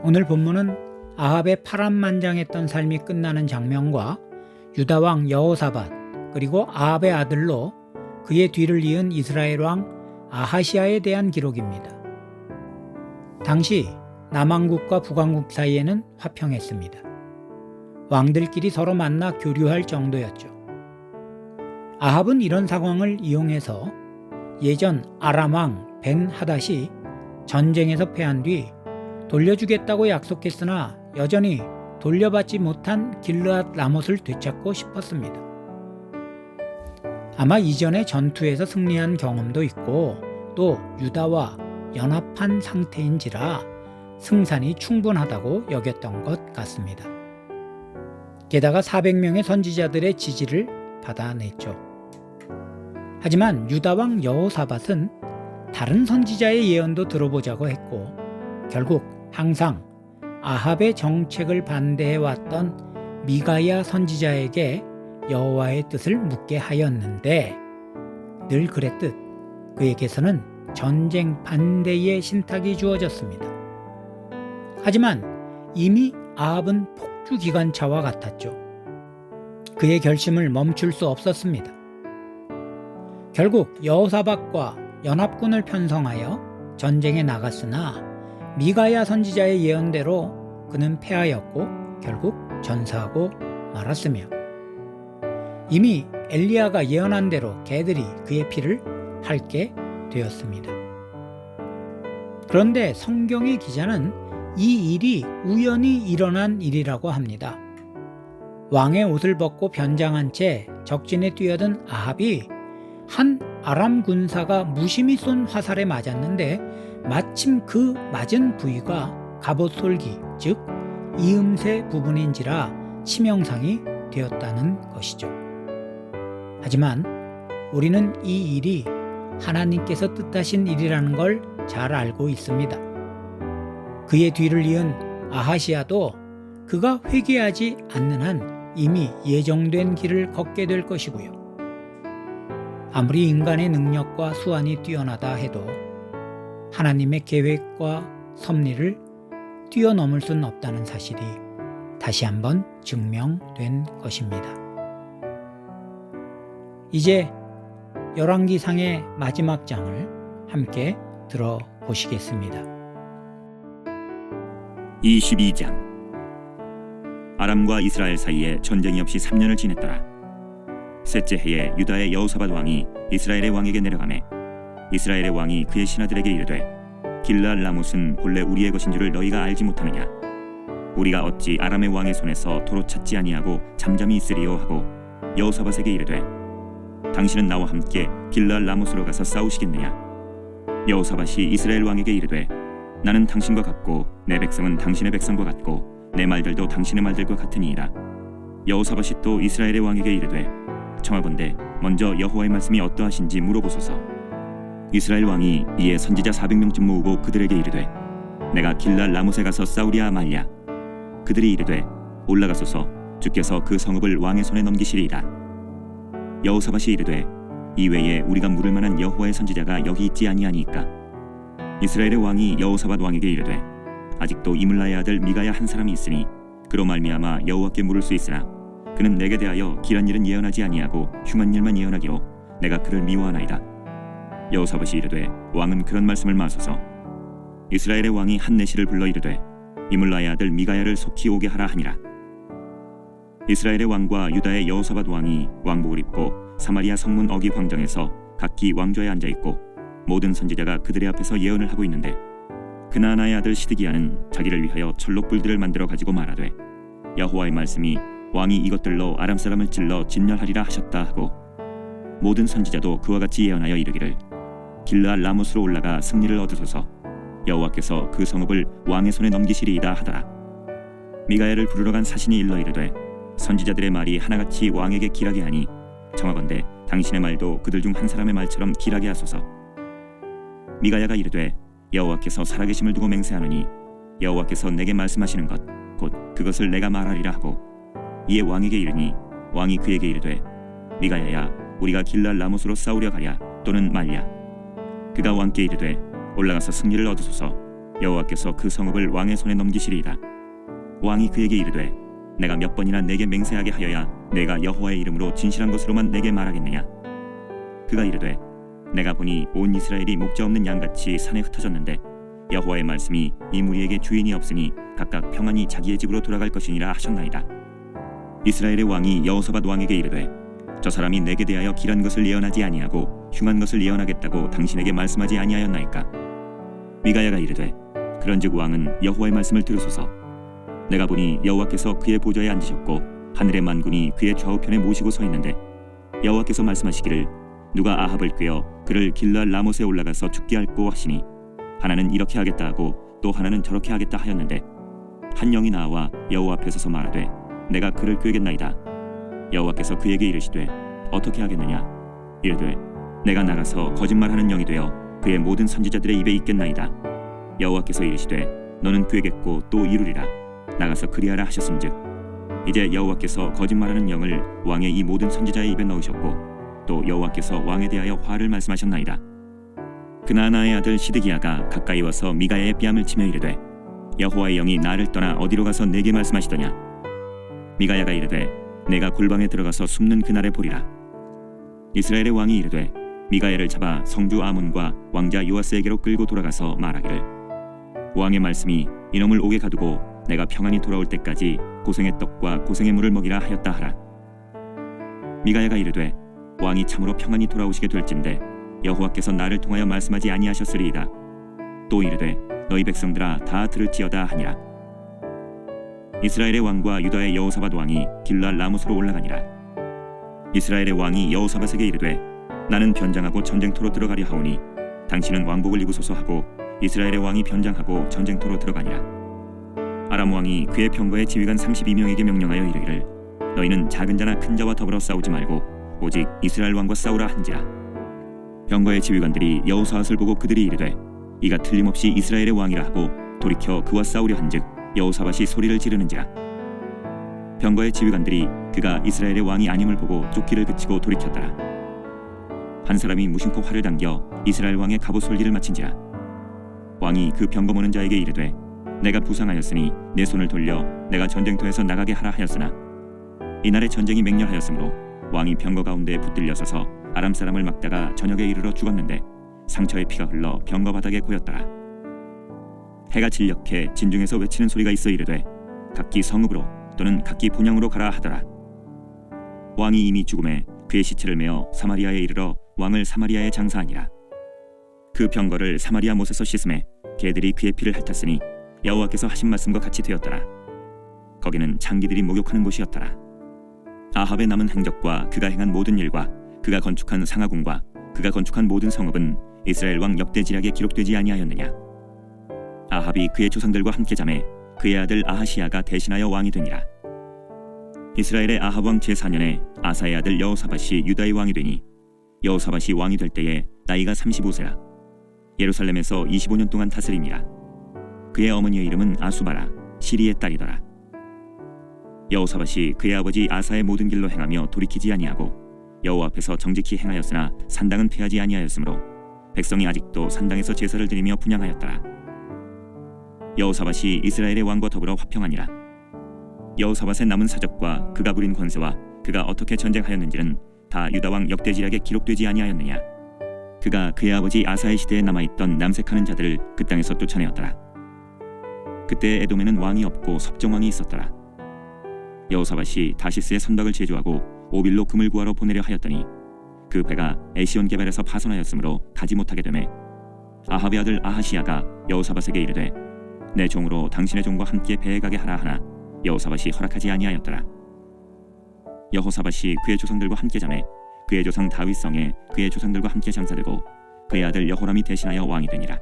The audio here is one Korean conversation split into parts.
오늘 본문은 아합의 파란만장했던 삶이 끝나는 장면과 유다 왕 여호사밧 그리고 아합의 아들로 그의 뒤를 이은 이스라엘 왕 아하시아에 대한 기록입니다. 당시 남왕국과 북왕국 사이에는 화평했습니다. 왕들끼리 서로 만나 교류할 정도였죠. 아합은 이런 상황을 이용해서 예전 아람 왕 벤 하닷이 전쟁에서 패한 뒤 돌려주겠다고 약속했으나 여전히 돌려받지 못한 길르앗 라못을 되찾고 싶었습니다. 아마 이전의 전투에서 승리한 경험도 있고 또 유다와 연합한 상태인지라 승산이 충분하다고 여겼던 것 같습니다. 게다가 400명의 선지자들의 지지를 받아냈죠. 하지만 유다 왕 여호사밧은 다른 선지자의 예언도 들어보자고 했고 결국 항상 아합의 정책을 반대해왔던 미가야 선지자에게 여호와의 뜻을 묻게 하였는데 늘 그랬듯 그에게서는 전쟁 반대의 신탁이 주어졌습니다. 하지만 이미 아합은 폭주기관차와 같았죠. 그의 결심을 멈출 수 없었습니다. 결국 여호사밧과 연합군을 편성하여 전쟁에 나갔으나 미가야 선지자의 예언대로 그는 패하였고 결국 전사하고 말았으며 이미 엘리야가 예언한 대로 개들이 그의 피를 핥게 되었습니다. 그런데 성경의 기자는 이 일이 우연히 일어난 일이라고 합니다. 왕의 옷을 벗고 변장한 채 적진에 뛰어든 아합이 한 아람 군사가 무심히 쏜 화살에 맞았는데 마침 그 맞은 부위가 갑옷솔기 즉 이음새 부분인지라 치명상이 되었다는 것이죠. 하지만 우리는 이 일이 하나님께서 뜻하신 일이라는 걸 잘 알고 있습니다. 그의 뒤를 이은 아하시아도 그가 회개하지 않는 한 이미 예정된 길을 걷게 될 것이고요. 아무리 인간의 능력과 수완이 뛰어나다 해도 하나님의 계획과 섭리를 뛰어넘을 수는 없다는 사실이 다시 한번 증명된 것입니다. 이제 열왕기상의 마지막 장을 함께 들어보시겠습니다. 22장 아람과 이스라엘 사이에 전쟁이 없이 3년을 지냈더라. 셋째 해에 유다의 여호사밧 왕이 이스라엘의 왕에게 내려가매 이스라엘의 왕이 그의 신하들에게 이르되 길르앗 라못은 본래 우리의 것인 줄을 너희가 알지 못하느냐. 우리가 어찌 아람의 왕의 손에서 도로 찾지 아니하고 잠잠히 있으리요 하고 여호사밧에게 이르되 당신은 나와 함께 길르앗 라못으로 가서 싸우시겠느냐. 여호사밧이 이스라엘 왕에게 이르되 나는 당신과 같고 내 백성은 당신의 백성과 같고 내 말들도 당신의 말들과 같으니이다. 여호사밧이 또 이스라엘의 왕에게 이르되 청하건대 먼저 여호와의 말씀이 어떠하신지 물어보소서. 이스라엘 왕이 이에 선지자 400명쯤 모으고 그들에게 이르되 내가 길르앗 라못에 가서 싸우랴 말랴. 그들이 이르되 올라가소서. 주께서 그 성읍을 왕의 손에 넘기시리이다. 여호사밧이 이르되 이외에 우리가 물을 만한 여호와의 선지자가 여기 있지 아니하니까. 이스라엘의 왕이 여호사밧 왕에게 이르되 아직도 이물라의 아들 미가야 한 사람이 있으니 그로 말미암아 여호와께 물을 수 있으나 그는 내게 대하여 길한 일은 예언하지 아니하고 흉한 일만 예언하기로 내가 그를 미워하나이다. 여호사밧이 이르되 왕은 그런 말씀을 마소서. 이스라엘의 왕이 한내시를 불러 이르되 이물라의 아들 미가야를 속히 오게 하라 하니라. 이스라엘의 왕과 유다의 여호사밧 왕이 왕복을 입고 사마리아 성문 어기 광장에서 각기 왕좌에 앉아 있고 모든 선지자가 그들의 앞에서 예언을 하고 있는데 그나나의 아들 시드기야는 자기를 위하여 철록불들을 만들어 가지고 말하되 여호와의 말씀이 왕이 이것들로 아람 사람을 찔러 진멸하리라 하셨다 하고 모든 선지자도 그와 같이 예언하여 이르기를 길르앗 라못으로 올라가 승리를 얻으소서. 여호와께서 그 성읍을 왕의 손에 넘기시리이다 하더라. 미가야를 부르러 간 사신이 일러 이르되 선지자들의 말이 하나같이 왕에게 길하게 하니 청하건대 당신의 말도 그들 중 한 사람의 말처럼 길하게 하소서. 미가야가 이르되 여호와께서 살아계심을 두고 맹세하노니 여호와께서 내게 말씀하시는 것 곧 그것을 내가 말하리라 하고 이에 왕에게 이르니 왕이 그에게 이르되 미가야야 우리가 길르앗 라못으로 싸우려 가랴 또는 말랴. 그가 왕께 이르되 올라가서 승리를 얻으소서. 여호와께서 그 성읍을 왕의 손에 넘기시리이다. 왕이 그에게 이르되 내가 몇 번이나 내게 맹세하게 하여야 내가 여호와의 이름으로 진실한 것으로만 내게 말하겠느냐. 그가 이르되 내가 보니 온 이스라엘이 목자 없는 양같이 산에 흩어졌는데 여호와의 말씀이 이 무리에게 주인이 없으니 각각 평안히 자기의 집으로 돌아갈 것이니라 하셨나이다. 이스라엘의 왕이 여호사밧 왕에게 이르되 저 사람이 내게 대하여 길한 것을 예언하지 아니하고 흉한 것을 예언하겠다고 당신에게 말씀하지 아니하였나이까. 미가야가 이르되 그런즉 왕은 여호와의 말씀을 들으소서. 내가 보니 여호와께서 그의 보좌에 앉으셨고 하늘의 만군이 그의 좌우편에 모시고 서 있는데 여호와께서 말씀하시기를 누가 아합을 꾀어 그를 길르앗 라못에 올라가서 죽게 할꼬 하시니 하나는 이렇게 하겠다 하고 또 하나는 저렇게 하겠다 하였는데 한 영이 나와 여호와 앞에 서서 말하되 내가 그를 꾀겠나이다. 여호와께서 그에게 이르시되 어떻게 하겠느냐. 이르되 내가 나가서 거짓말하는 영이 되어 그의 모든 선지자들의 입에 있겠나이다. 여호와께서 이르시되 너는 꾀겠고 또 이루리라. 나가서 그리하라 하셨음즉 이제 여호와께서 거짓말하는 영을 왕의 이 모든 선지자의 입에 넣으셨고 또 여호와께서 왕에 대하여 화를 말씀하셨나이다. 그나아나의 아들 시드기야가 가까이 와서 미가야의 뺨을 치며 이르되 여호와의 영이 나를 떠나 어디로 가서 내게 말씀하시더냐. 미가야가 이르되 내가 골방에 들어가서 숨는 그날에 보리라. 이스라엘의 왕이 이르되 미가야를 잡아 성주 아몬과 왕자 요아스에게로 끌고 돌아가서 말하기를 왕의 말씀이 이놈을 옥에 가두고 내가 평안히 돌아올 때까지 고생의 떡과 고생의 물을 먹이라 하였다 하라. 미가야가 이르되 왕이 참으로 평안히 돌아오시게 될진데 여호와께서 나를 통하여 말씀하지 아니하셨으리이다. 또 이르되 너희 백성들아 다 들을지어다 하니라. 이스라엘의 왕과 유다의 여호사밧 왕이 길르앗 라못으로 올라가니라. 이스라엘의 왕이 여호사밧에게 이르되 나는 변장하고 전쟁터로 들어가려 하오니 당신은 왕복을 입으소서 하고 이스라엘의 왕이 변장하고 전쟁터로 들어가니라. 아람 왕이 그의 병거의 지휘관 32명에게 명령하여 이르기를 너희는 작은 자나 큰 자와 더불어 싸우지 말고 오직 이스라엘 왕과 싸우라 한지라. 병거의 지휘관들이 여호사밧을 보고 그들이 이르되 이가 틀림없이 이스라엘의 왕이라 하고 돌이켜 그와 싸우려 한즉 여호사밧이 소리를 지르는지라. 병거의 지휘관들이 그가 이스라엘의 왕이 아님을 보고 쫓기를 그치고 돌이켰더라. 한 사람이 무심코 활을 당겨 이스라엘 왕의 갑옷 솔기를 마친지라. 왕이 그 병거 모는 자에게 이르되 내가 부상하였으니 내 손을 돌려 내가 전쟁터에서 나가게 하라 하였으나 이날에 전쟁이 맹렬하였으므로 왕이 병거 가운데에 붙들려 서서 아람 사람을 막다가 저녁에 이르러 죽었는데 상처의 피가 흘러 병거 바닥에 고였더라. 해가 진력해 진중에서 외치는 소리가 있어 이르되 각기 성읍으로 또는 각기 본향으로 가라 하더라. 왕이 이미 죽음에 그의 시체를 메어 사마리아에 이르러 왕을 사마리아에 장사하니라. 그 병거를 사마리아 못에서 씻음에 개들이 그의 피를 핥았으니 여호와께서 하신 말씀과 같이 되었더라. 거기는 장기들이 목욕하는 곳이었더라. 아합의 남은 행적과 그가 행한 모든 일과 그가 건축한 상하궁과 그가 건축한 모든 성읍은 이스라엘 왕 역대지략에 기록되지 아니하였느냐. 아합이 그의 조상들과 함께 잠에 그의 아들 아하시야가 대신하여 왕이 되니라. 이스라엘의 아합 왕 제4년에 아사의 아들 여호사밧이 유다의 왕이 되니 여호사밧이 왕이 될 때에 나이가 35세라. 예루살렘에서 25년 동안 다스리니라. 그의 어머니의 이름은 아수바라 시리의 딸이더라. 여호사밧이 그의 아버지 아사의 모든 길로 행하며 돌이키지 아니하고 여호와 앞에서 정직히 행하였으나 산당은 패하지 아니하였으므로 백성이 아직도 산당에서 제사를 드리며 분향하였더라. 여호사밧이 이스라엘의 왕과 더불어 화평하니라. 여호사밧의 남은 사적과 그가 부린 권세와 그가 어떻게 전쟁하였는지는 다 유다 왕 역대지략에 기록되지 아니하였느냐. 그가 그의 아버지 아사의 시대에 남아있던 남색하는 자들을 그 땅에서 쫓아내었더라. 그때 에돔에는 왕이 없고 섭정왕이 있었더라. 여호사밧이 다시스의 선박을 제조하고 오빌로 금을 구하러 보내려 하였더니 그 배가 에시온 게발에서 파손하였으므로 가지 못하게 되매 아합의 아들 아하시야가 여호사밧에게 이르되 내 종으로 당신의 종과 함께 배에 가게 하라 하나 여호사밧이 허락하지 아니하였더라. 여호사밧이 그의 조상들과 함께 잠에 그의 조상 다윗성에 그의 조상들과 함께 장사되고 그의 아들 여호람이 대신하여 왕이 되니라.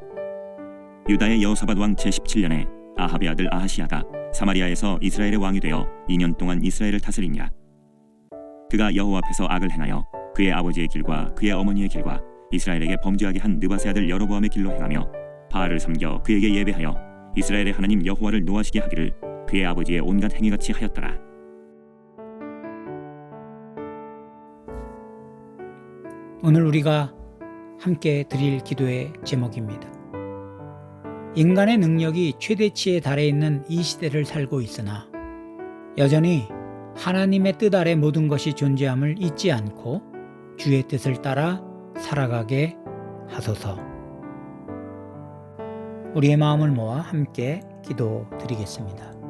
유다의 여호사밧 왕 제17년에 아합의 아들 아하시야가 사마리아에서 이스라엘의 왕이 되어 2년 동안 이스라엘을 다스리니라. 그가 여호와 앞에서 악을 행하여 그의 아버지의 길과 그의 어머니의 길과 이스라엘에게 범죄하게 한 느밧의 아들 여로보암의 길로 행하며 바알을 섬겨 그에게 예배하여 이스라엘의 하나님 여호와를 노하시게 하기를 그의 아버지의 온갖 행위같이 하였더라. 오늘 우리가 함께 드릴 기도의 제목입니다. 인간의 능력이 최대치에 달해 있는 이 시대를 살고 있으나 여전히 하나님의 뜻 아래 모든 것이 존재함을 잊지 않고 주의 뜻을 따라 살아가게 하소서. 우리의 마음을 모아 함께 기도드리겠습니다.